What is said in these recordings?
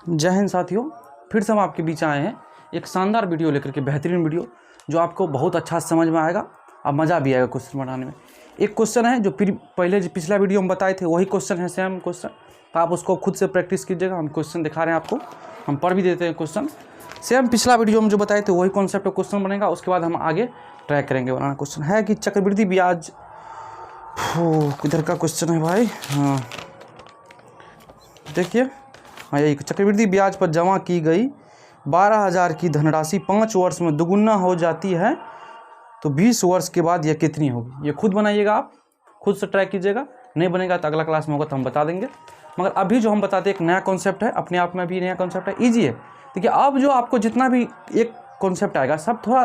जय हिंद साथियों, फिर से हम आपके बीच आए हैं एक शानदार वीडियो लेकर के, बेहतरीन वीडियो जो आपको बहुत अच्छा समझ में आएगा और मज़ा भी आएगा क्वेश्चन बनाने में। एक क्वेश्चन है जो पिछला वीडियो हम बताए थे, वही क्वेश्चन है, सेम क्वेश्चन। तो आप उसको खुद से प्रैक्टिस कीजिएगा। हम क्वेश्चन दिखा रहे हैं आपको, हम पढ़ भी देते हैं क्वेश्चन। सेम पिछला वीडियो में जो बताए थे वही कॉन्सेप्ट का क्वेश्चन बनेगा। उसके बाद हम आगे ट्राई करेंगे बनाना। क्वेश्चन है कि चक्रवृद्धि ब्याज, किधर का क्वेश्चन है भाई? हाँ देखिए, हाँ यही, चक्रवृद्धि ब्याज पर जमा की गई 12,000 की धनराशि 5 वर्ष में दुगुना हो जाती है तो 20 वर्ष के बाद यह कितनी होगी? ये खुद बनाइएगा, आप खुद से ट्राई कीजिएगा। नहीं बनेगा तो अगला क्लास में होगा तो हम बता देंगे। मगर अभी जो हम बताते हैं एक नया कॉन्सेप्ट है, अपने आप में भी नया कॉन्सेप्ट है, ईजी है। देखिए अब जो आपको जितना भी एक कॉन्सेप्ट आएगा सब थोड़ा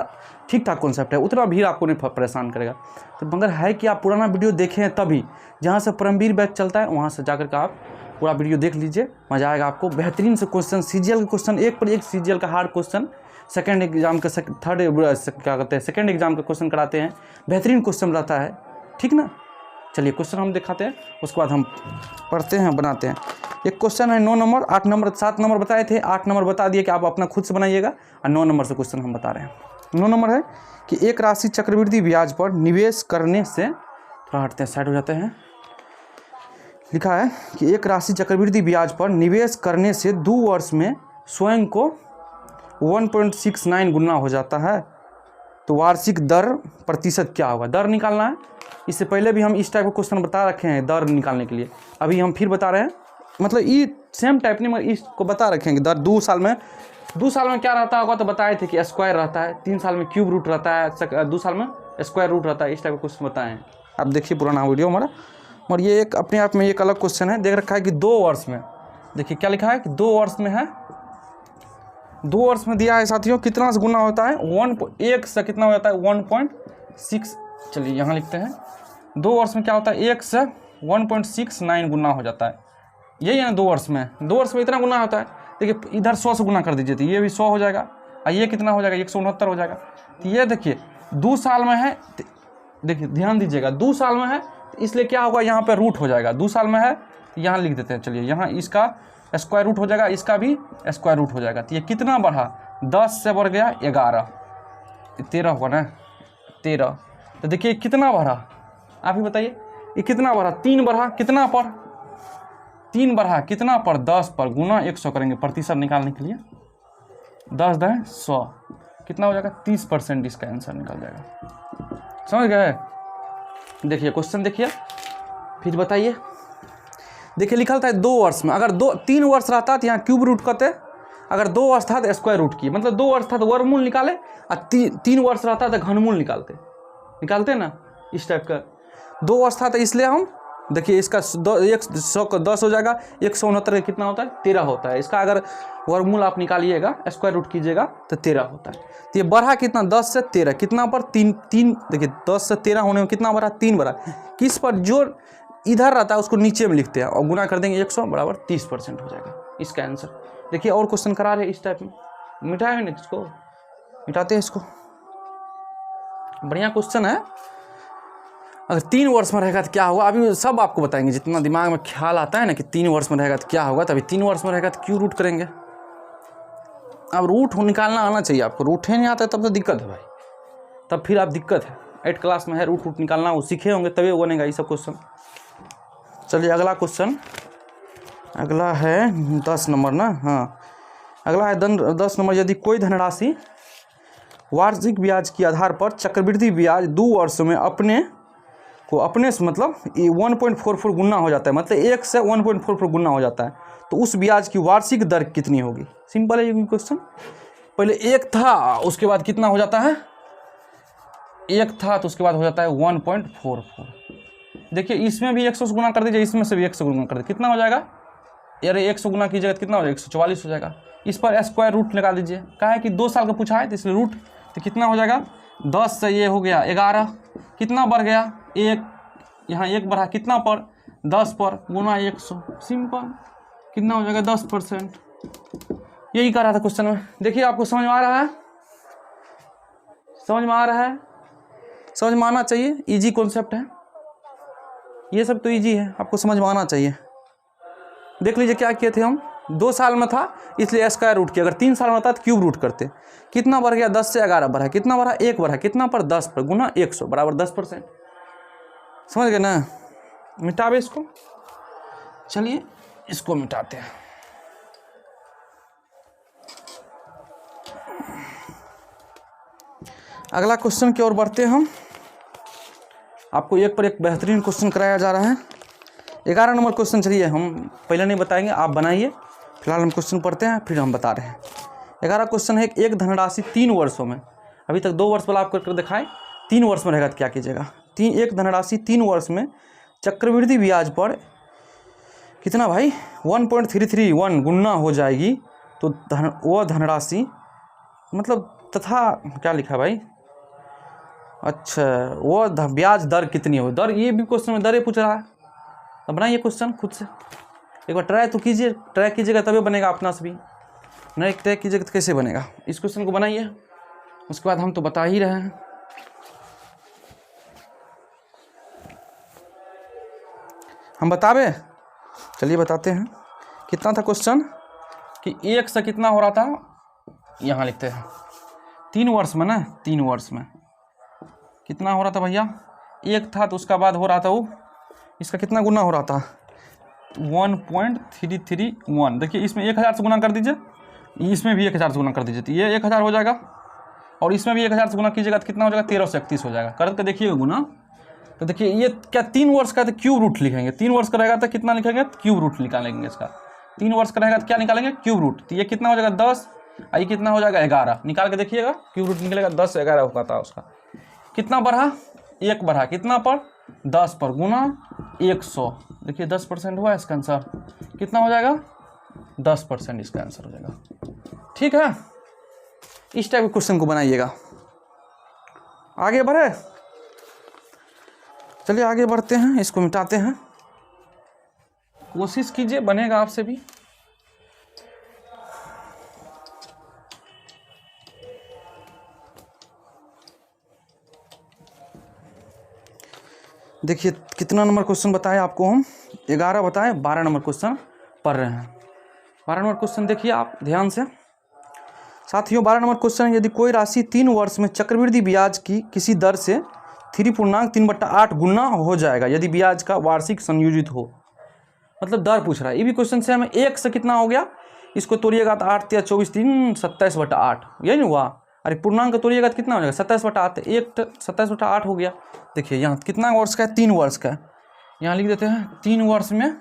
ठीक ठाक कॉन्सेप्ट है, उतना भी आपको नहीं परेशान करेगा। तो मगर है कि आप पुराना वीडियो देखें, तभी जहाँ से परमवीर बैच चलता है वहाँ से जाकर के आप पूरा वीडियो देख लीजिए, मज़ा आएगा आपको। बेहतरीन से क्वेश्चन, सीजीएल के क्वेश्चन, एक पर एक सीजीएल का हार्ड क्वेश्चन, सेकंड एग्जाम का क्या कहते हैं, सेकंड एग्जाम का क्वेश्चन कराते हैं। बेहतरीन क्वेश्चन रहता है, ठीक ना। चलिए क्वेश्चन हम दिखाते हैं, उसके बाद हम पढ़ते हैं, बनाते हैं। एक क्वेश्चन है 9 नंबर, 8 नंबर, 7 नंबर बताए थे, 8 नंबर बता दिए कि आप अपना खुद से बनाइएगा, और 9 नंबर से क्वेश्चन हम बता रहे हैं। 9 नंबर है कि एक राशि चक्रवृद्धि ब्याज पर निवेश करने से, थोड़ा हटते हैं, साइड हो जाते हैं। लिखा है कि एक राशि चक्रवृद्धि ब्याज पर निवेश करने से 2 वर्ष में स्वयं को 1.69 गुना हो जाता है तो वार्षिक दर प्रतिशत क्या होगा? दर निकालना है। इससे पहले भी हम इस टाइप का क्वेश्चन बता रखे हैं दर निकालने के लिए, अभी हम फिर बता रहे हैं। मतलब ये सेम टाइप नहीं, मगर इसको बता रखे हैं कि दर 2 साल में क्या रहता होगा तो बताए थे कि स्क्वायर रहता है, 3 साल में क्यूब रूट रहता है, 2 साल में स्क्वायर रूट रहता है। इस टाइप का क्वेश्चन बताए हैं, आप देखिए पुराना वीडियो हमारा। और ये एक अपने आप में एक अलग क्वेश्चन है, देख रखा है कि 2 वर्ष में, देखिए क्या लिखा है कि 2 वर्ष में है, 2 वर्ष में दिया है साथियों। कितना से गुना होता है? 1 से कितना हो जाता है? 1.6। चलिए यहाँ लिखते हैं, 2 वर्ष में क्या होता है? 1 से 1.69 गुना हो जाता है। यही है ना 2 वर्ष में, 2 वर्ष में इतना गुना होता है। देखिए इधर 100 से गुना कर दीजिए तो ये भी 100 हो जाएगा, और ये कितना हो जाएगा? 169 हो जाएगा। तो ये देखिए 2 साल में है, देखिए ध्यान दीजिएगा, 2 साल में है इसलिए क्या होगा? यहाँ पे रूट हो जाएगा। 2 साल में है यहाँ लिख देते हैं। चलिए यहाँ इसका स्क्वायर रूट हो जाएगा, इसका भी स्क्वायर रूट हो जाएगा। तो ये कितना बढ़ा? 10 से बढ़ गया 11, 13 होगा ना, 13। तो देखिए कितना बढ़ा, आप ही बताइए, ये कितना बढ़ा? 3 बढ़ा, कितना पर? 3 बढ़ा कितना पर? 10 पर, गुना 100 करेंगे प्रतिशत निकालने के लिए। 10 10 100, कितना हो जाएगा? 30% इसका आंसर निकल जाएगा। समझ गए? देखिए क्वेश्चन देखिए, फिर बताइए। देखिए लिखा था 2 वर्ष में, अगर 3 वर्ष रहता तो यहाँ क्यूब रूट करते, अगर 2 वर्ष था तो स्क्वायर रूट की, मतलब 2 वर्ष था तो वर्गमूल निकाले, और 3 वर्ष रहता तो घनमूल निकालते ना, इस टाइप का। 2 वर्ष था तो इसलिए हम देखिए इसका 100 का 10 हो जाएगा, 169 कितना होता है? 13 होता है। इसका अगर वर्गमूल आप निकालिएगा, स्क्वायर रूट कीजिएगा तो 13 होता है। तो ये बढ़ा कितना? 10 से 13, कितना पर? 3। देखिए 10 से 13 होने में कितना बढ़ा? 3 बढ़ा। किस पर? जो इधर रहता है उसको नीचे में लिखते हैं और गुना कर देंगे 100 बराबर 30% हो जाएगा इसका आंसर। देखिए और क्वेश्चन करा रहे इस टाइप में, मिटाए नहीं, इसको मिटाते हैं, इसको। बढ़िया क्वेश्चन है। अगर 3 वर्ष में रहेगा तो क्या होगा? अभी सब आपको बताएंगे, जितना दिमाग में ख्याल आता है ना कि 3 वर्ष में रहेगा तो क्या होगा। तभी 3 वर्ष में रहेगा तो क्यों रूट करेंगे। अब रूट निकालना आना चाहिए आपको, रूट ही नहीं आता है तब तो दिक्कत है भाई, तब फिर आप दिक्कत है। 8 क्लास में है रूट निकालना, वो सीखे होंगे तभी बनेगा ये सब क्वेश्चन। चलिए अगला क्वेश्चन, अगला है 10 नंबर ना, हाँ अगला है 10 नंबर। यदि कोई धनराशि वार्षिक ब्याज के आधार पर चक्रवृद्धि ब्याज 2 वर्षों में अपने से मतलब 1.44 गुना हो जाता है, मतलब 1 से 1.44 गुना हो जाता है, तो उस ब्याज की वार्षिक दर कितनी होगी? सिंपल है ये क्वेश्चन। पहले 1 था, उसके बाद कितना हो जाता है? 1 था तो उसके बाद हो जाता है 1.44। देखिए इसमें भी 100 से गुना कर दीजिए, इसमें से भी 100 गुना कर दीजिए, कितना हो जाएगा? यार 100 गुना कीजिएगा तो कितना हो जाएगा? 144 हो जाएगा। इस पर स्क्वायर रूट लगा दीजिए, कहा है कि 2 साल का पूछा है तो इसलिए रूट, तो कितना हो जाएगा? 10 से ये हो गया 11, कितना बढ़ गया? 1, यहाँ 1 बढ़ा, कितना पर? 10 पर, गुना 100, सिंपल। कितना हो जाएगा? 10%। यही कर रहा था क्वेश्चन में। देखिए आपको समझ में आ रहा है? समझ में आ रहा है? समझ में आना चाहिए, ईजी कॉन्सेप्ट है ये सब, तो ईजी है, आपको समझ में आना चाहिए। देख लीजिए क्या किए थे हम। 2 साल में था इसलिए स्क्वायर रूट किया, अगर 3 साल में था तो क्यूब रूट करते। कितना बढ़ गया, 10 से 11 बढ़ा, कितना बढ़ा 1 बढ़ा, कितना पर 10 पर गुना 100 बराबर 10%। समझ गए ना। मिटावे इसको, चलिए इसको मिटाते हैं। अगला क्वेश्चन की ओर बढ़ते हैं हम। आपको एक पर एक बेहतरीन क्वेश्चन कराया जा रहा है। 11 नंबर क्वेश्चन, चलिए हम पहले नहीं बताएंगे, आप बनाइए, फिलहाल हम क्वेश्चन पढ़ते हैं फिर हम बता रहे हैं। 11 क्वेश्चन है, एक धनराशि 3 वर्षों में, अभी तक 2 वर्ष वाला आपको कर दिखाएं, 3 वर्ष में रहेगा तो क्या कीजिएगा। एक धनराशि 3 वर्ष में चक्रवृद्धि ब्याज पर कितना भाई 1.331 गुना हो जाएगी, तो वह धनराशि मतलब तथा क्या लिखा भाई, अच्छा वो ब्याज दर कितनी हो, दर, ये भी क्वेश्चन में दर पूछ रहा है। अब बनाइए क्वेश्चन खुद से, एक बार ट्राई तो कीजिए, ट्राई कीजिएगा तभी बनेगा अपना से भी, नहीं ट्राई कीजिएगा तो कैसे बनेगा। इस क्वेश्चन को बनाइए, उसके बाद हम तो बता ही रहे हैं। हम बतावे, चलिए बताते हैं। कितना था क्वेश्चन कि 1 से कितना हो रहा था, यहाँ लिखते हैं 3 वर्ष में ना, 3 वर्ष में कितना हो रहा था भैया, 1 था तो उसका बाद हो रहा था वो, इसका कितना गुना हो रहा था 1.331। देखिए इसमें 1000 से गुना कर दीजिए, इसमें भी 1000 से गुना कर दीजिए, तो ये 1000 हो जाएगा, और इसमें भी 1000 से गुना कीजिएगा तो कितना हो जाएगा 1331 हो जाएगा। करके देखिएगा गुना, तो देखिए ये क्या 3 वर्ष का, तो क्यूब रूट लिखेंगे, 3 वर्ष का रहेगा तो कितना लिखेंगे, क्यूब रूट निकालेंगे इसका। 3 वर्ष का रहेगा तो क्या निकालेंगे, क्यूब रूट, तो ये कितना हो जाएगा 10, ये कितना हो जाएगा 11, निकाल के देखिएगा, क्यूब रूट निकलेगा 10 11 होगा था उसका। कितना बढ़ा, 1 बढ़ा, कितना पर 10 पर गुना 100, देखिए 10% हुआ इसका आंसर, कितना हो जाएगा 10% इसका आंसर हो जाएगा। ठीक है, इस टाइप के क्वेश्चन को बनाइएगा। आगे बढ़े, चलिए आगे बढ़ते हैं, इसको मिटाते हैं, कोशिश कीजिए बनेगा आपसे भी। देखिए कितना नंबर क्वेश्चन बताए आपको हम, 11 बताए, 12 नंबर क्वेश्चन पढ़ रहे हैं। 12 नंबर क्वेश्चन देखिए आप ध्यान से साथियों। 12 नंबर क्वेश्चन, यदि कोई राशि 3 वर्ष में चक्रवृद्धि ब्याज की किसी दर से 3.3/8 गुना हो जाएगा यदि ब्याज का वार्षिक संयोजित हो, मतलब दर पूछ रहा है। ये भी क्वेश्चन से हमें 1 से कितना हो गया, इसको तोड़िएगा तो 8 या 24 3 27/8, यही नहीं हुआ, अरे पूर्णांक तोड़िएगा तो कितना हो जाएगा 27/8, 1 27/8 हो गया। देखिए यहाँ कितना वर्ष का है, 3 वर्ष का है, यहाँ लिख देते हैं 3 वर्ष में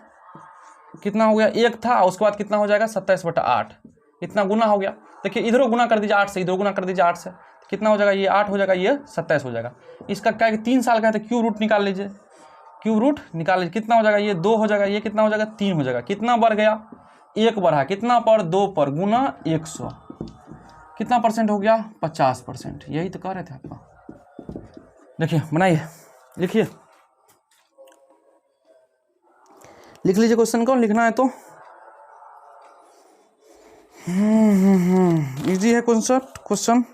कितना हो गया, 1 था उसके बाद कितना हो जाएगा 27/8, इतना गुना हो गया। देखिए इधरों गुना कर दीजिए 8 से, इधर गुना कर दीजिए 8 से, तो कितना हो जाएगा, ये 8 हो जाएगा, ये 27 हो जाएगा। इसका क्या है कि 3 साल का है तो क्यूब रूट निकाल लीजिए, क्यूब रूट निकाल लीजिए, कितना हो जाएगा, ये 2 हो जाएगा, ये कितना हो जाएगा 3 हो जाएगा, कितना बढ़ गया 1 बढ़ा, कितना पर 2 पर गुना 100, कितना परसेंट हो गया 50%, यही तो कह रहे थे आपका। देखिए बनाइए, लिखिए, लिख लीजिए क्वेश्चन को, लिखना है तो इजी है कॉन्सेप्ट क्वेश्चन।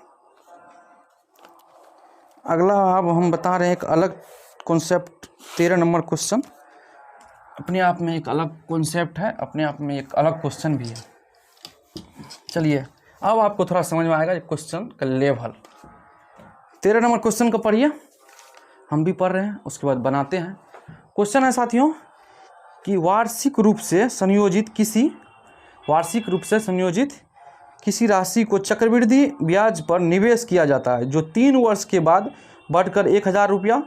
अगला अब हम बता रहे हैं एक अलग कॉन्सेप्ट, 13 नंबर क्वेश्चन, अपने आप में एक अलग कॉन्सेप्ट है, अपने आप में एक अलग क्वेश्चन भी है। चलिए अब आपको थोड़ा समझ में आएगा क्वेश्चन का लेवल। 13 नंबर क्वेश्चन को पढ़िए, हम भी पढ़ रहे हैं, उसके बाद बनाते हैं। क्वेश्चन है साथियों कि वार्षिक रूप से संयोजित किसी राशि को चक्रवृद्धि ब्याज पर निवेश किया जाता है जो 3 वर्ष के बाद बढ़कर 1000 रुपया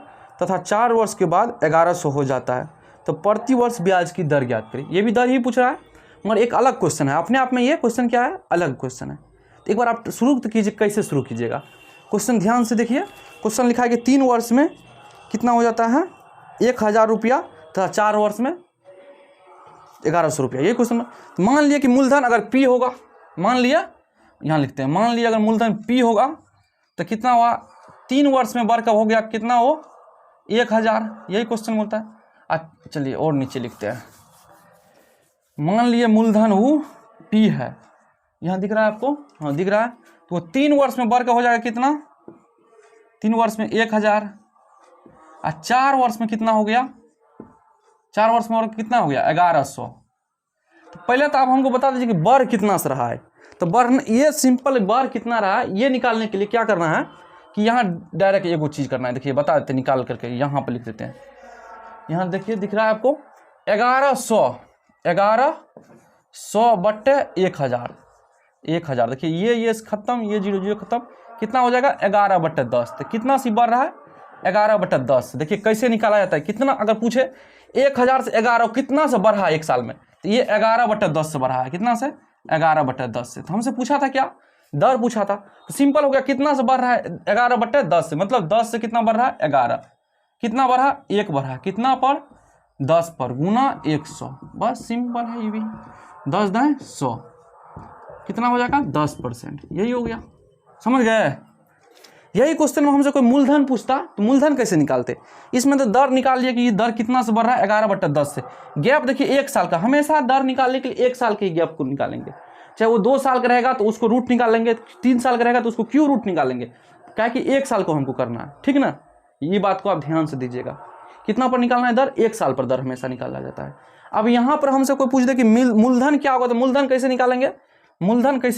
तथा 4 वर्ष के बाद 1100 हो जाता है, तो प्रति वर्ष ब्याज की दर ज्ञात करें। ये भी दर ही पूछ रहा है, मगर एक अलग क्वेश्चन है अपने आप में। ये क्वेश्चन क्या है, अलग क्वेश्चन है। तो एक बार आप शुरू तो कीजिए, कैसे शुरू कीजिएगा क्वेश्चन, ध्यान से देखिए। क्वेश्चन लिखा है कि 3 वर्ष में कितना हो जाता है 1000 रुपया तथा 4 वर्ष में 1100 रुपया, ये क्वेश्चन। तो मान लिया कि मूलधन अगर P होगा, मान लिया, यहाँ लिखते हैं, मान लिया अगर मूलधन P होगा तो कितना हुआ, 3 वर्ष में बढ़ कब हो गया, कितना हो 1000, यही क्वेश्चन बोलता है। चलिए और नीचे लिखते हैं, मान लिए मूलधन वो P है, यहाँ दिख रहा है आपको, हाँ दिख रहा है, तो 3 वर्ष में बढ़ कर हो जाएगा कितना, 3 वर्ष में 1000, और 4 वर्ष में कितना हो गया, 4 वर्ष में और कितना हो गया 1100। तो पहले तो आप हमको बता दीजिए कि बर कितना से रहा है। तो बर, ये सिंपल बर कितना रहा है ये निकालने के लिए क्या करना है कि यहाँ डायरेक्ट एगो चीज़ करना है। देखिए बता देते हैं, निकाल करके यहाँ पर लिख देते हैं। यहाँ देखिए दिख रहा है आपको 1100 बट्टे 1000। देखिए ये खत्म, ये 0 0 खत्म, कितना हो जाएगा 11/10। तो कितना सी बढ़ रहा है 11/10। देखिए कैसे निकाला जाता है, कितना अगर पूछे 1000 से 11 कितना से बढ़ा है एक साल में, तो ये 11/10 से बढ़ा है। कितना से 11/10 से। तो हमसे पूछा था क्या, दर पूछा था, तो सिंपल हो गया कितना से बढ़ रहा है 11/10 से, मतलब 10 से कितना बढ़ रहा है 11, कितना बढ़ा 1 बढ़ा, कितना पर 10 पर गुना 100। बस सिंपल है ये भी, 10 दाएँ 100, कितना हो जाएगा 10%। यही हो गया, समझ गए। यही क्वेश्चन में हमसे कोई मूलधन पूछता तो मूलधन कैसे निकालते, इसमें तो दर निकाल लिया कि ये दर कितना से बढ़ रहा है 11/10 से। गैप देखिए 1 साल का, हमेशा दर निकालने के लिए 1 साल के गैप को निकालेंगे। चाहे वो 2 साल का रहेगा तो उसको रूट निकालेंगे, 3 साल का रहेगा तो उसको क्यों रूट निकालेंगे, क्या कि 1 साल को हमको करना है, ठीक ना। ये बात को आप ध्यान से दीजिएगा, कितना पर निकालना है दर, 1 साल पर दर हमेशा निकाला जाता है। अब यहाँ पर हमसे कोई पूछ दे कि मूलधन क्या होगा, तो मूलधन कैसे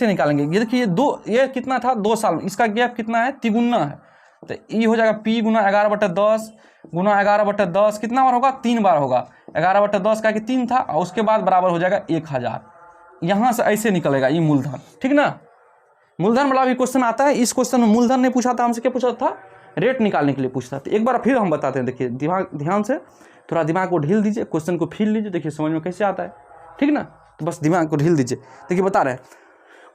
निकालेंगे, ये देखिए ये कितना था 2 साल, इसका गैप कितना है, तिगुना है। तो ये हो जाएगा P गुना 11/10 गुना 11/10, कितना बार होगा 3 बार होगा। 11/10 का कि 3 था, और उसके बाद बराबर हो जाएगा 1000। यहाँ से ऐसे निकलेगा ये मूलधन, ठीक ना। मूलधन वाला भी क्वेश्चन आता है। इस क्वेश्चन में मूलधन नहीं पूछा था हमसे, क्या पूछा था, रेट निकालने के लिए पूछता था। एक बार फिर हम बताते हैं, देखिए ध्यान से, थोड़ा दिमाग को ढील दीजिए, क्वेश्चन को फील लीजिए, देखिए समझ में कैसे आता है, ठीक ना। तो बस दिमाग को ढील दीजिए। देखिए बता रहे हैं,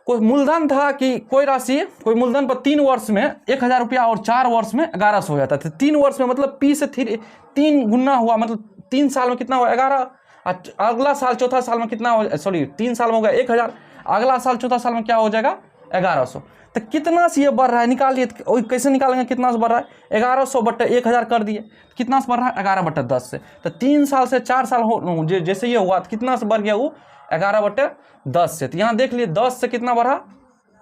कोई मूलधन था कि कोई राशि, कोई मूलधन पर 3 वर्ष में 1000 रुपया और 4 वर्ष में 1100 हो जाता था। 3 वर्ष में मतलब P से 3 गुना हुआ, मतलब 3 साल में कितना हुआ 11, अगला साल चौथा साल में कितना हो, 3 साल में हो गया 1000, अगला साल चौथा साल में क्या हो जाएगा 1100। तो कितना से ये बढ़ रहा है निकालिए, कैसे निकालेंगे, कितना से बढ़ रहा है 1100/1000 कर दिए, कितना से बढ़ रहा है 11/10 से। तो 3 साल से 4 साल हो जैसे ये हुआ, तो कितना से बढ़ गया वो 11/10 से। तो यहाँ देख लिए 10 से कितना बढ़ा,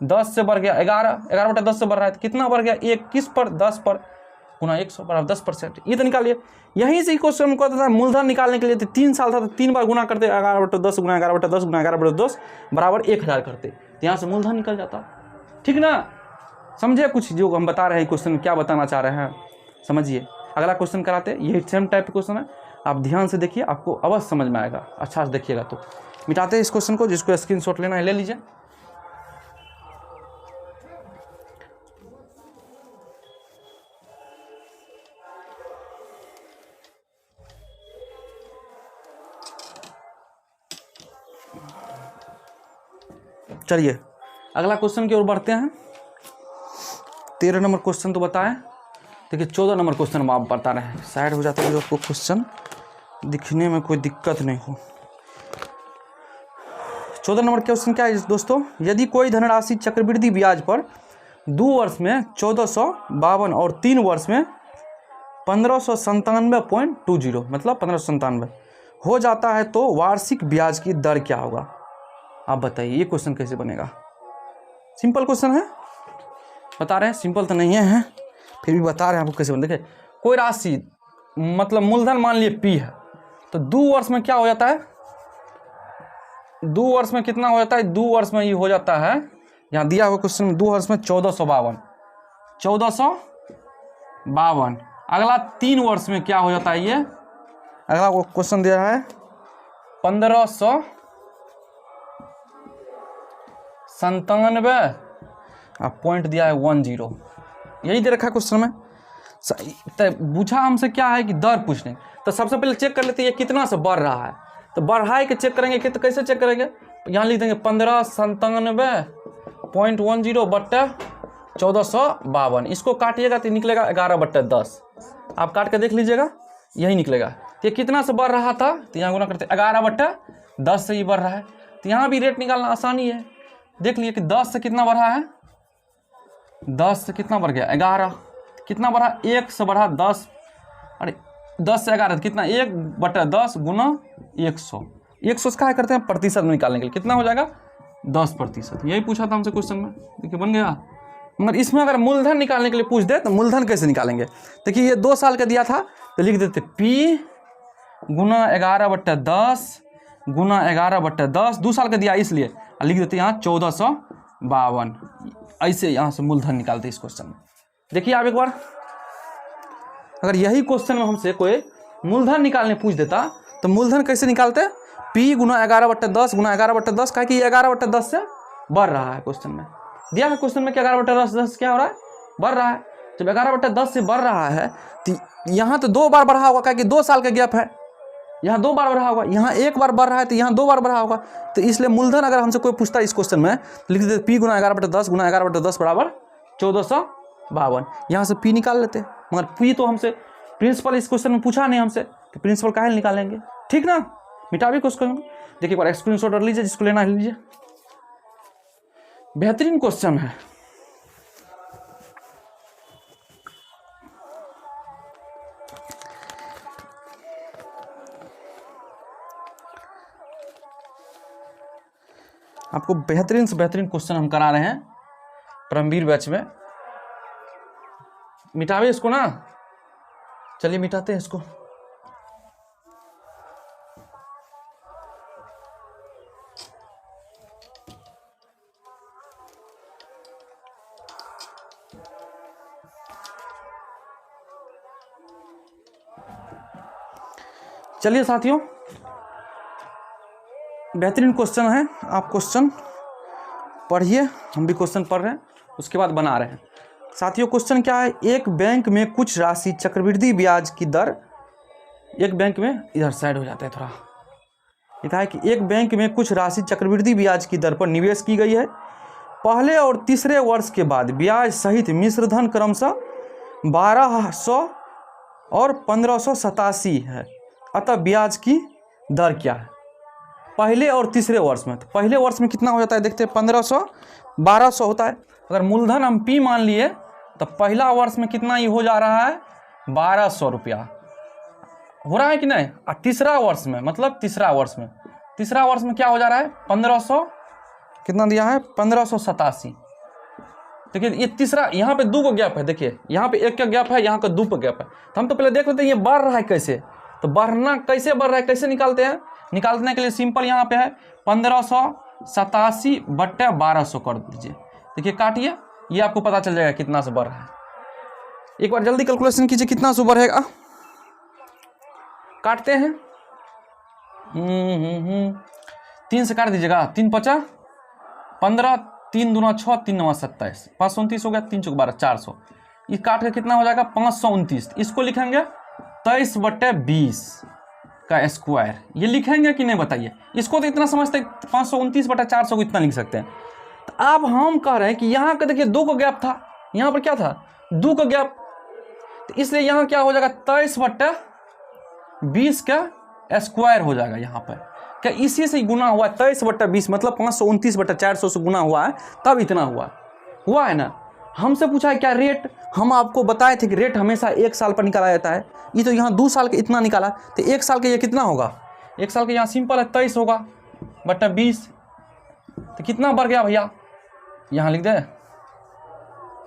10 से बढ़ गया 11/10 से बढ़ रहा है, तो कितना बढ़ गया 21 पर 10 पर गुना 100 बराबर 10%। ये तो निकालिए। यहीं से क्वेश्चन में कहता था मूलधन निकालने के लिए, तो 3 साल था तो 3 बार गुना करते, 11/10 गुना 11/10 गुना 11/10 बराबर 1000 करते, तो यहाँ से मूलधन निकल जाता, ठीक ना। समझे कुछ जो हम बता रहे हैं क्वेश्चन में क्या बताना चाह रहे हैं, समझिए। अगला क्वेश्चन कराते, यही सेम टाइप क्वेश्चन है, आप ध्यान से देखिए, आपको अवश्य समझ में आएगा, अच्छा से देखिएगा। तो मिटाते हैं इस क्वेश्चन को, जिसको स्क्रीनशॉट लेना है ले लीजिए। चलिए अगला क्वेश्चन की ओर बढ़ते हैं। 13 नंबर क्वेश्चन तो बताएं। देखिए 14 नंबर क्वेश्चन हम आप बता रहे हैं, साइड हो जाता है जो आपको क्वेश्चन दिखने में कोई दिक्कत नहीं हो। 14 नंबर क्वेश्चन क्या है दोस्तों, यदि कोई धनराशि चक्रवृद्धि ब्याज पर 2 वर्ष में 1452 और 3 वर्ष में 1597.20 मतलब 1597 हो जाता है, तो वार्षिक ब्याज की दर क्या होगा, आप बताइए। ये क्वेश्चन कैसे बनेगा, सिंपल क्वेश्चन है, बता रहे हैं, सिंपल तो नहीं है, फिर भी बता रहे हैं आपको कैसे बने। देखिए कोई राशि मतलब मूलधन मान लिए P है, तो 2 वर्ष में क्या हो जाता है, 2 वर्ष में कितना हो जाता है, 2 वर्ष में ये हो जाता है, यहाँ दिया हुआ क्वेश्चन में 2 वर्ष में 1452। अगला 3 वर्ष में क्या हो जाता है, ये अगला क्वेश्चन दिया है 1597, पॉइंट दिया है 10, यही दे रखा है क्वेश्चन में। तो पूछा हमसे क्या है कि दर पूछने, तो सबसे पहले चेक कर लेते हैं ये कितना से बढ़ रहा है। तो बढ़ाई के चेक करेंगे कि, तो कैसे चेक करेंगे, यहाँ लिख देंगे 1597.10 इसको काटिएगा तो निकलेगा 11/10। आप काट के देख लीजिएगा, यही निकलेगा। तो ये कितना से बढ़ रहा था, तो यहाँ गुना करते 11/10 से ही बढ़ रहा है। तो यहाँ भी रेट निकालना आसानी है, देख लिए कि 10 से कितना बढ़ा है, 10 से कितना बढ़ गया 11, कितना बढ़ा 1 से बढ़ा 10, अरे 10 से 11 कितना 1/10 गुना 100 से क्या करते हैं प्रतिशत में निकालने के लिए, कितना हो जाएगा 10%। यही पूछा था हमसे क्वेश्चन में, देखिए बन गया। मगर इसमें अगर मूलधन निकालने के लिए पूछ दे तो मूलधन कैसे निकालेंगे, देखिए ये 2 साल का दिया था तो लिख देते P गुना 11/10 गुना 11/10, 2 साल का दिया इसलिए लिख देते यहाँ 1452। ऐसे यहाँ से मूलधन निकालते इस क्वेश्चन में। देखिए आप एक बार, अगर यही क्वेश्चन में हमसे कोई मूलधन निकालने पूछ देता तो मूलधन कैसे निकालते? P गुना 11/10 गुना 11/10, कहा कि ये 11/10 से बढ़ रहा है। क्वेश्चन में दिया है, क्वेश्चन में कि 11/10 क्या हो रहा है? बढ़ रहा है। जब 11/10 से बढ़ रहा है तो यहाँ तो 2 बार बढ़ा होगा, कहा कि 2 साल का गैप है, यहाँ 2 बार बढ़ा होगा, यहाँ 1 बार बढ़ रहा है तो यहाँ 2 बार बढ़ा होगा। तो इसलिए मूलधन अगर हमसे कोई पूछता है इस क्वेश्चन में तो लिख देते P गुना 11/10 गुना 11/10 बराबर 1452। यहाँ से P निकाल लेते, मगर P तो हमसे प्रिंसिपल इस क्वेश्चन में पूछा नहीं हमसे, तो प्रिंसिपल काहे निकालेंगे? ठीक ना, मिटा भी क्वेश्चन। देखिए एक बार स्क्रीनशॉट कर लीजिए, जिसको लेना है लीजिए। बेहतरीन क्वेश्चन है। आपको बेहतरीन से बेहतरीन क्वेश्चन हम करा रहे हैं परमवीर बैच में। मिटावे इसको ना, चलिए मिटाते हैं इसको। चलिए साथियों, बेहतरीन क्वेश्चन है, आप क्वेश्चन पढ़िए, हम भी क्वेश्चन पढ़ रहे हैं, उसके बाद बना रहे हैं। साथियों क्वेश्चन क्या है? एक बैंक में कुछ राशि चक्रवृद्धि ब्याज की दर, एक बैंक में, इधर साइड हो जाता है थोड़ा, लिखा है कि एक बैंक में कुछ राशि चक्रवृद्धि ब्याज की दर पर निवेश की गई है। पहले और तीसरे वर्ष के बाद ब्याज सहित मिश्र धन क्रमशः 1200 और 1587 है, अतः ब्याज की दर क्या है? पहले और तीसरे वर्ष में, तो पहले वर्ष में कितना हो जाता है देखते हैं, 1500 1200 होता है। अगर मूलधन हम P मान लिए तो पहला वर्ष में कितना ही हो जा रहा है? 1200 रुपया हो रहा है कि नहीं? और तीसरा वर्ष में, मतलब तीसरा वर्ष में क्या हो जा रहा है? 1500, कितना दिया है? 1587। देखिए ये तीसरा, यहाँ पे 2 का गैप है, देखिए यहाँ पे 1 का गैप है, यहाँ का 2 का गैप है। तो हम तो पहले देख लेते हैं ये बढ़ रहा है कैसे, तो बढ़ना कैसे बढ़ रहा है, कैसे निकालते हैं? निकालने के लिए सिंपल यहाँ पे है 1587/1200 कर दीजिए। देखिए काटिए, ये आपको पता चल जाएगा कितना से बढ़ रहा है। एक बार जल्दी कैलकुलेशन कीजिए कितना से बढ़ेगा। काटते हैं, 3 से काट दीजिएगा, 3 5 15, 3 दूना 6, 3 9 27, 529 हो गया, 3 चौक 12, 400। ये काट के कितना हो जाएगा? 529। इसको लिखेंगे 23/20 का स्क्वायर। ये लिखेंगे कि नहीं बताइए? इसको तो इतना समझते हैं, 529/400 को इतना लिख सकते हैं। तो अब हम कह रहे हैं कि यहाँ का देखिए 2 का गैप था, यहाँ पर क्या था? 2 का गैप, तो इसलिए यहाँ क्या हो जाएगा? 23/20 का स्क्वायर हो जाएगा यहाँ पर। क्या इसी से गुना हुआ? 23/20 मतलब 529/400 से गुना हुआ है, तब इतना हुआ है ना। हमसे पूछा है क्या रेट, हम आपको बताए थे कि रेट हमेशा 1 साल पर निकाला जाता है। ये तो यहाँ 2 साल का इतना निकाला, तो 1 साल का ये कितना होगा? 1 साल का यहाँ सिंपल है 23 होगा बटा 20, तो कितना बढ़ गया भैया? यहाँ लिख दे,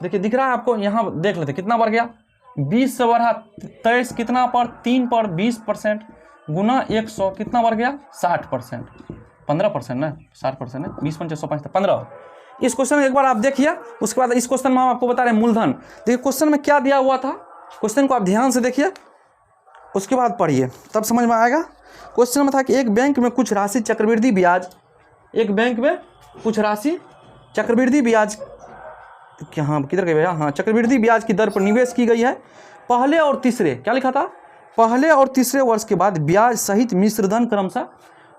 देखिए दिख रहा है आपको, यहाँ देख लेते कितना बढ़ गया। 20 से बढ़ा 23, कितना पर? 3 पर 20% गुना 100, कितना बढ़ गया? 60%, 15% ना, 60% है, 20 5 105 15। इस क्वेश्चन एक बार आप देखिए, उसके बाद इस क्वेश्चन में हम आपको बता रहे हैं मूलधन। देखिए क्वेश्चन में क्या दिया हुआ था, क्वेश्चन को आप ध्यान से देखिए, उसके बाद पढ़िए, तब समझ में आएगा। क्वेश्चन में था कि एक बैंक में कुछ राशि चक्रवृद्धि ब्याज, एक बैंक में कुछ राशि चक्रवृद्धि ब्याज, हाँ किधर गए भैया? हाँ, चक्रवृद्धि ब्याज की दर पर निवेश की गई है। पहले और तीसरे, क्या लिखा था? पहले और तीसरे वर्ष के बाद ब्याज सहित मिश्र धन क्रमशः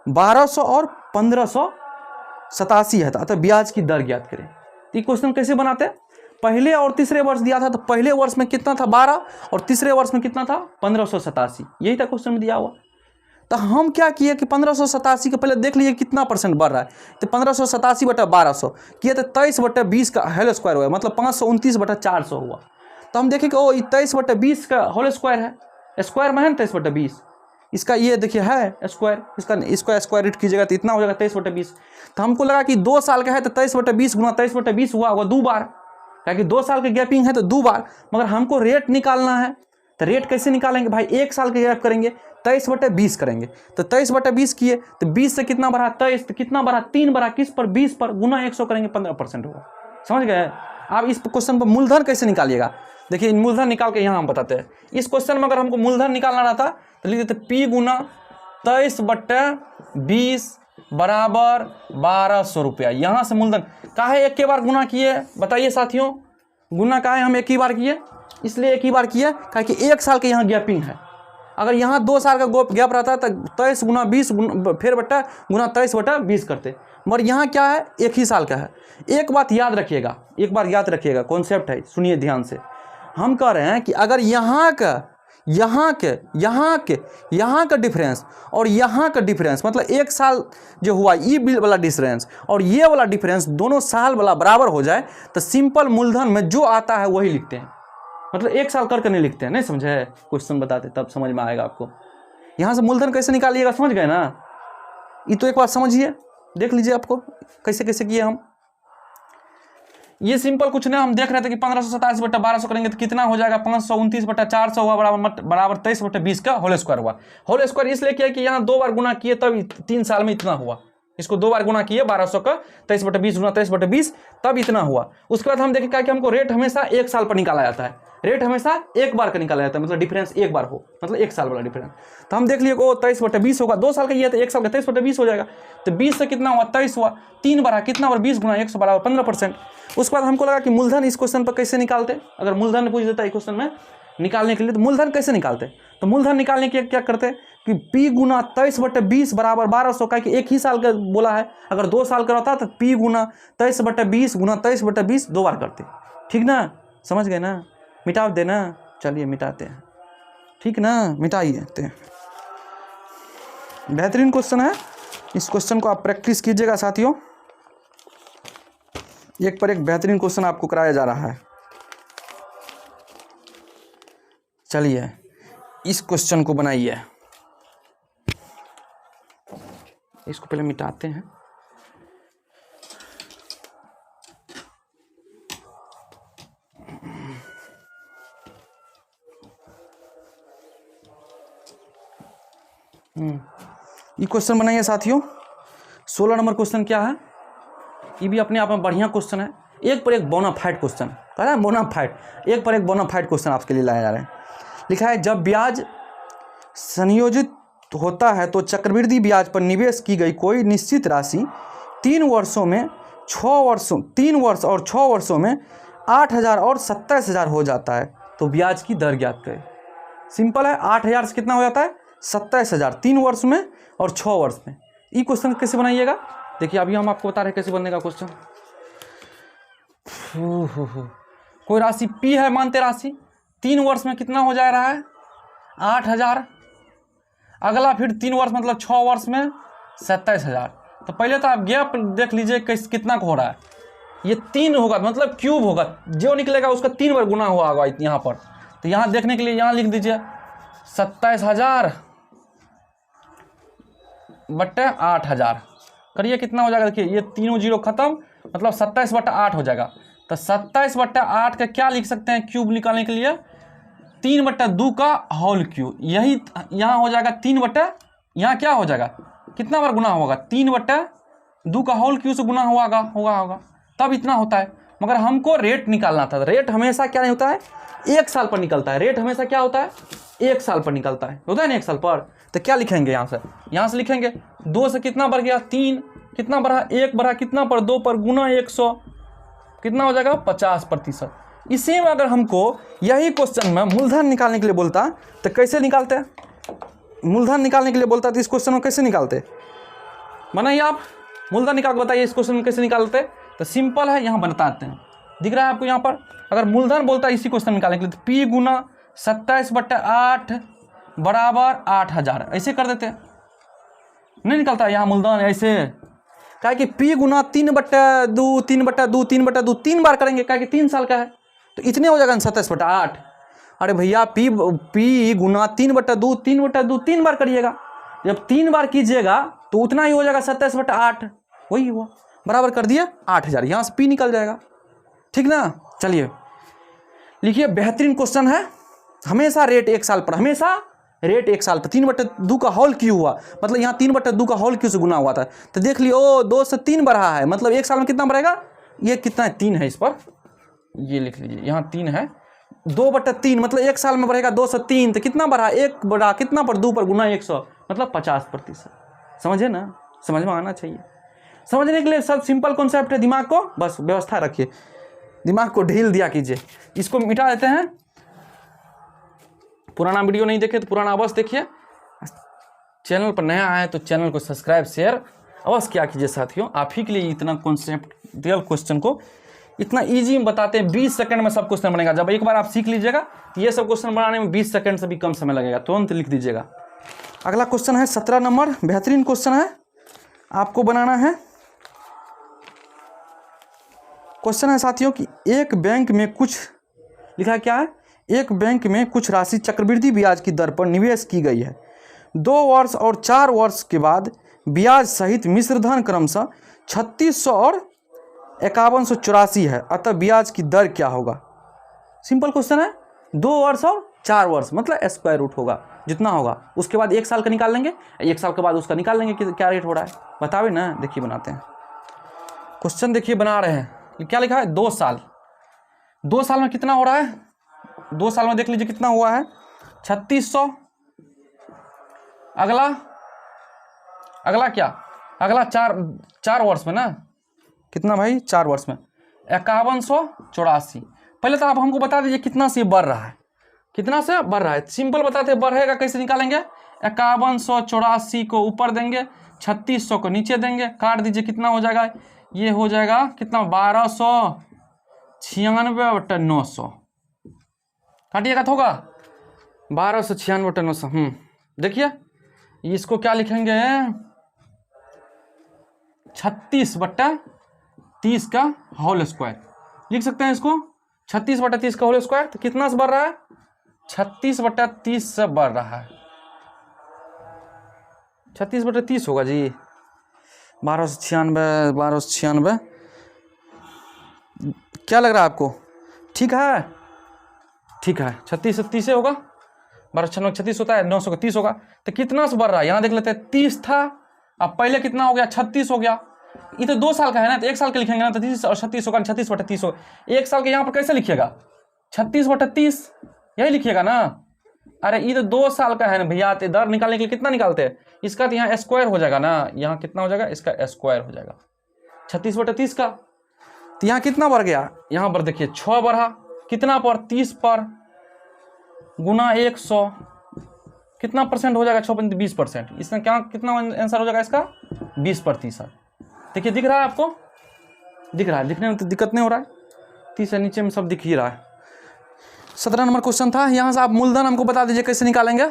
1200 और 1587 है, अतः ब्याज की दर ज्ञात करें। ये क्वेश्चन कैसे बनाते हैं? पहले और तीसरे वर्ष दिया था, तो पहले वर्ष में कितना था? 12, और तीसरे वर्ष में कितना था? 1587। यही था क्वेश्चन में दिया हुआ। तो हम क्या किए कि 1587 के पहले देख लीजिए कितना परसेंट बढ़ रहा है, तो 1587/1200 किए तो 23/20 का होल स्क्वायर हुआ, मतलब 529/400 हुआ। तो हम देखें कि ओ 23/20 का होल स्क्वायर है, स्क्वायर में है 23/20, इसका ये देखिए है स्क्वायर, इसका स्क्वायर रूट कीजिएगा तो इतना हो जाएगा 23/20। तो हमको लगा कि 2 साल का है तो 23/20 गुना 23/20 हुआ होगा 2 बार, क्योंकि 2 साल के गैपिंग है तो 2 बार। मगर हमको रेट निकालना है, तो रेट कैसे निकालेंगे भाई? 1 साल का गैप करेंगे 23/20 करेंगे। तो 23/20 किए तो 20 से कितना बढ़ा 23, तो कितना बढ़ा 3 बढ़ा किस पर 20 पर, गुना 100 करेंगे 15% होगा। समझ गए। आप इस क्वेश्चन पर मूलधन कैसे निकालिएगा, देखिए मूलधन निकाल के यहाँ हम बताते हैं। इस क्वेश्चन में अगर हमको मूलधन निकालना रहता तो लिख देते P गुना 23/20 बराबर 1200 रुपया। यहाँ से मूलधन काहे एक के बार गुना किए बताइए साथियों, गुना काहे हम एक ही बार किए, इसलिए एक ही बार किए क्योंकि 1 साल के यहाँ गैपिंग है। अगर यहाँ 2 साल का गैप रहता तो 23 गुना 20 फिर बट्टा गुना 23/20 करते, मगर यहाँ क्या है 1 ही साल का है। एक बात याद रखिएगा, एक बार याद रखिएगा, कॉन्सेप्ट है, सुनिए ध्यान से। हम कह रहे हैं कि अगर यहाँ का डिफरेंस और यहाँ का डिफरेंस, मतलब 1 साल जो हुआ ये बिल वाला डिफरेंस और ये वाला डिफरेंस दोनों साल वाला बराबर हो जाए तो सिंपल मूलधन में जो आता है वही लिखते हैं, मतलब 1 साल करके नहीं लिखते हैं। नहीं समझे, क्वेश्चन बताते तब समझ में आएगा आपको। यहाँ से मूलधन कैसे निकालिएगा समझ गए ना, ये तो एक बार समझिए, देख लीजिए आपको कैसे कैसे किए हम। ये सिंपल कुछ नहीं, हम देख रहे थे कि 1587/1200 करेंगे तो कितना हो जाएगा 529/400 हुआ बराबर 23/20 का होल स्क्वायर हुआ। होल स्क्वायर इसलिए किया कि यहाँ 2 बार गुना किए तब 3 साल में इतना हुआ, इसको 2 बार गुना किए 1200 का 23/20 गुना 23/20 तब इतना हुआ। उसके बाद हम देखें कि हमको रेट हमेशा 1 साल पर निकाला जाता है, रेट हमेशा 1 बार का निकाला जाता है, मतलब डिफरेंस 1 बार हो, मतलब 1 साल वाला डिफरेंस। तो हम देख लिए को 23/20 होगा, 2 साल का ये तो 1 साल का 23/20 हो जाएगा। तो 20 से कितना हुआ 23 हुआ, 3 बढ़ा कितना और 20 गुना 100 बराबर 15%। उसके बाद हमको लगा कि मूलधन इस क्वेश्चन पर कैसे निकालते, अगर मूलधन पूछ देता है क्वेश्चन में निकालने के लिए तो मूलधन कैसे निकालते। तो मूलधन निकालने के क्या करते कि P गुना 23/20 बराबर 1200 का, कि 1 ही साल का बोला है, अगर 2 साल का रहता तो P गुना 23/20 गुना 23/20 2 बार करते, ठीक ना, समझ गए ना, मिटा देना। चलिए मिटाते हैं, ठीक ना, मिटाइए। बेहतरीन क्वेश्चन है, इस क्वेश्चन को आप प्रैक्टिस कीजिएगा साथियों, एक पर एक बेहतरीन क्वेश्चन आपको कराया जा रहा है। चलिए इस क्वेश्चन को बनाइए, इसको पहले मिटाते हैं। ये क्वेश्चन बनाइए साथियों। 16 नंबर क्वेश्चन क्या है, ये भी अपने आप में बढ़िया क्वेश्चन है, एक पर एक बोनाफाइड क्वेश्चन, कह रहा है बोनाफाइड, एक पर एक बोनाफाइड क्वेश्चन आपके लिए लाया जा रहा है। लिखा है जब ब्याज संयोजित होता है तो चक्रवृद्धि ब्याज पर निवेश की गई कोई निश्चित राशि 3 वर्ष और 6 वर्षों में 8,000 और 27,000 हो जाता है तो ब्याज की दर ज्ञात करें। सिंपल है, 8,000 से कितना हो जाता है 27,000 3 वर्ष में और 6 वर्ष में। ये क्वेश्चन कैसे बनाइएगा, देखिए अभी हम आपको बता रहे हैं कैसे बनने का क्वेश्चन। कोई राशि P है, मानते राशि 3 वर्ष में कितना हो जा रहा है 8,000, अगला फिर 3 वर्ष मतलब 6 वर्ष में 27,000। तो पहले तो आप गैप देख लीजिए कितना का हो रहा है, ये 3 होगा मतलब क्यूब होगा, जो निकलेगा उसका 3 बार गुना हुआ होगा यहाँ पर। तो यहाँ देखने के लिए यहाँ लिख दीजिए 27,000 बट्टे 8,000 करिए कितना हो जाएगा, देखिए ये तीनों जीरो खत्म, मतलब 27/8 हो जाएगा। तो 27/8 का क्या लिख सकते हैं क्यूब निकालने के लिए 3/2 का होल क्यूब, यही यहाँ हो जाएगा 3 यहाँ क्या हो जाएगा कितना बार गुना होगा 3/2 का होल क्यूब से गुना होगा तब इतना होता है। मगर हमको रेट निकालना था, रेट हमेशा क्या नहीं होता है 1 साल पर निकलता है, रेट हमेशा क्या होता है 1 साल पर निकलता है, होता है ना 1 साल पर। तो क्या लिखेंगे यहाँ से लिखेंगे 2 से कितना बढ़ गया 3, कितना बढ़ा 1 बढ़ा कितना पर 2 पर गुना 100, कितना हो जाएगा 50%। इसी में अगर हमको यही क्वेश्चन में मूलधन निकालने के लिए बोलता तो कैसे निकालते हैं, मूलधन निकालने के लिए बोलता तो इस क्वेश्चन में कैसे निकालते, बनाइए आप मूलधन निकाल के बताइए इस क्वेश्चन में कैसे निकालते। तो सिंपल है, यहाँ बताते हैं, दिख रहा है आपको यहाँ पर। अगर मूलधन बोलता है इसी क्वेश्चन निकालने के लिए तो P गुना 27/8 बराबर 8,000 ऐसे कर देते हैं, नहीं निकलता है यहाँ मूलधन ऐसे, क्या कि P गुना 3/2 3 बार करेंगे, क्या कि 3 साल का है तो इतने हो जाएगा 27/8। अरे भैया P गुना 3/2 3 बार करिएगा, जब 3 बार कीजिएगा तो उतना ही हो जाएगा 27/8, वही हुआ बराबर कर दिया 8,000, यहाँ से P निकल जाएगा, ठीक ना। चलिए लिखिए, बेहतरीन क्वेश्चन है, हमेशा रेट 1 साल पर, हमेशा रेट 1 साल पर 3/2 का होल क्यों हुआ, मतलब यहाँ 3/2 का होल क्यों से गुना हुआ था, तो देख लियो 2 से 3 बढ़ा है, मतलब 1 साल में कितना बढ़ेगा, ये कितना है 3 है, इस पर ये लिख लीजिए, यहाँ 3 है, 2/3 मतलब 1 साल में बढ़ेगा 2 से 3, तो कितना बढ़ा, 1 बढ़ा कितना पर 2 पर गुना 100 मतलब 50%। समझे ना, समझ में आना चाहिए। समझने के लिए सब सिंपल कॉन्सेप्ट है, दिमाग को बस व्यवस्था रखिए, दिमाग को ढील दिया कीजिए। इसको मिटा देते हैं। पुराना वीडियो नहीं देखे तो पुराना अवश्य देखिए, चैनल पर नया आए तो चैनल को सब्सक्राइब शेयर अवश्य क्या कीजिए साथियों। आप ही के लिए इतना कॉन्सेप्ट रियल क्वेश्चन को इतना ईजी में बताते हैं, 20 सेकंड में सब क्वेश्चन बनेगा। जब एक बार आप सीख लीजिएगा तो ये सब क्वेश्चन बनाने में 20 सेकंड से भी कम समय लगेगा, तुरंत लिख दीजिएगा। अगला क्वेश्चन है 17 नंबर, बेहतरीन क्वेश्चन है, आपको बनाना है। क्वेश्चन है साथियों कि एक बैंक में कुछ लिखा है, क्या है, एक बैंक में कुछ राशि चक्रवृद्धि ब्याज की दर पर निवेश की गई है। 2 वर्ष और 4 वर्ष के बाद ब्याज सहित मिश्र धन क्रमशः 3600 और 5184 है, अतः ब्याज की दर क्या होगा। सिंपल क्वेश्चन है, 2 वर्ष और 4 वर्ष मतलब स्क्वायर रूट होगा जितना होगा, उसके बाद 1 साल का निकाल लेंगे, 1 साल के बाद उसका निकाल लेंगे कि क्या रेट हो रहा है, बतावे ना। देखिए बनाते हैं क्वेश्चन, देखिए बना रहे हैं, क्या लिखा है 2 साल, 2 साल में कितना हो रहा है, 2 साल में देख लीजिए कितना हुआ है 3600, अगला क्या, अगला 4 वर्ष में ना, कितना भाई 4 वर्ष में 5184। पहले तो आप हमको बता दीजिए कितना से बढ़ रहा है, कितना से बढ़ रहा है, सिंपल बताते हैं, बढ़ेगा कैसे निकालेंगे, 5184 को ऊपर देंगे, 3600 को नीचे देंगे, काट दीजिए कितना हो जाएगा, ये हो जाएगा कितना 1296/900, काटिएगा तो होगा 1296/900। देखिए इसको क्या लिखेंगे 36/30 का होल स्क्वायर लिख सकते हैं इसको, 36/30 का होल स्क्वायर, तो कितना से बढ़ रहा है 36/30 से बढ़ रहा है, 36/30 होगा जी, 1296 क्या लग रहा है आपको, ठीक है, ठीक है 36 से 30 होगा, 1296 36 होता है, 900 का 30 होगा, तो कितना से बढ़ रहा है, यहाँ देख लेते हैं 30 था, अब पहले कितना हो गया 36 हो गया, ये तो 2 साल का है ना, तो 1 साल का लिखेंगे ना, तो 30 और 36 होगा, 36/30 होगा, 1 साल के यहाँ पर कैसे लिखिएगा 36/30 यही लिखिएगा ना, अरे ये तो 2 साल का है ना भैया, तो दर निकालने के लिए कितना निकालते हैं, इसका तो यहाँ स्क्वायर हो जाएगा ना, यहाँ कितना हो जाएगा, इसका स्क्वायर हो जाएगा 36/30 का, तो यहाँ कितना बढ़ गया, यहाँ पर देखिए 6 बढ़ा, कितना पर 30 पर गुना 100, कितना परसेंट हो जाएगा 6 20%, इसमें क्या कितना आंसर हो जाएगा इसका 20%। देखिए दिख रहा है आपको, दिख रहा है, दिखने में तो दिक्कत नहीं हो रहा है, 30 से नीचे में सब दिख ही रहा है। 17 नंबर क्वेश्चन था, यहाँ से आप मूलधन हमको बता दीजिए कैसे निकालेंगे,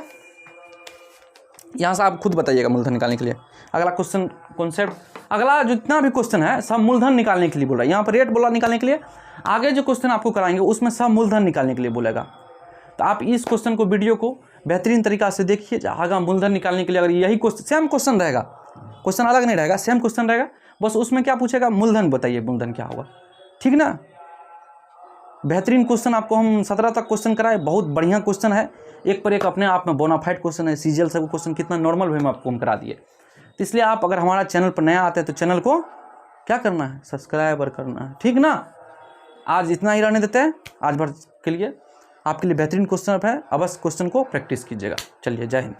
यहाँ से आप खुद बताइएगा मूलधन निकालने के लिए। अगला क्वेश्चन कॉन्सेप्ट, अगला जितना भी क्वेश्चन है सब मूलधन निकालने के लिए बोल रहा है, यहाँ पर रेट बोला निकालने के लिए, आगे जो क्वेश्चन आपको कराएंगे उसमें सब मूलधन निकालने के लिए बोलेगा। तो आप इस क्वेश्चन को वीडियो को बेहतरीन तरीका से देखिए, आगे मूलधन निकालने के लिए अगर यही क्वेश्चन सेम क्वेश्चन रहेगा, क्वेश्चन अलग नहीं रहेगा, सेम क्वेश्चन रहेगा, बस उसमें क्या पूछेगा मूलधन बताइए, मूलधन क्या होगा, ठीक ना। बेहतरीन क्वेश्चन आपको हम 17 तक क्वेश्चन कराए, बहुत बढ़िया क्वेश्चन है, एक पर एक अपने आप में बोनाफाइड क्वेश्चन है, सीजीएल सब क्वेश्चन कितना नॉर्मल वे में आपको हम करा दिए। तो इसलिए आप अगर हमारा चैनल पर नया आते हैं तो चैनल को क्या करना है, सब्सक्राइब करना है, ठीक ना। आज इतना ही रहने देते हैं, आज भर के लिए आपके लिए बेहतरीन क्वेश्चन है, अवश्य क्वेश्चन को प्रैक्टिस कीजिएगा। चलिए, जय हिंद।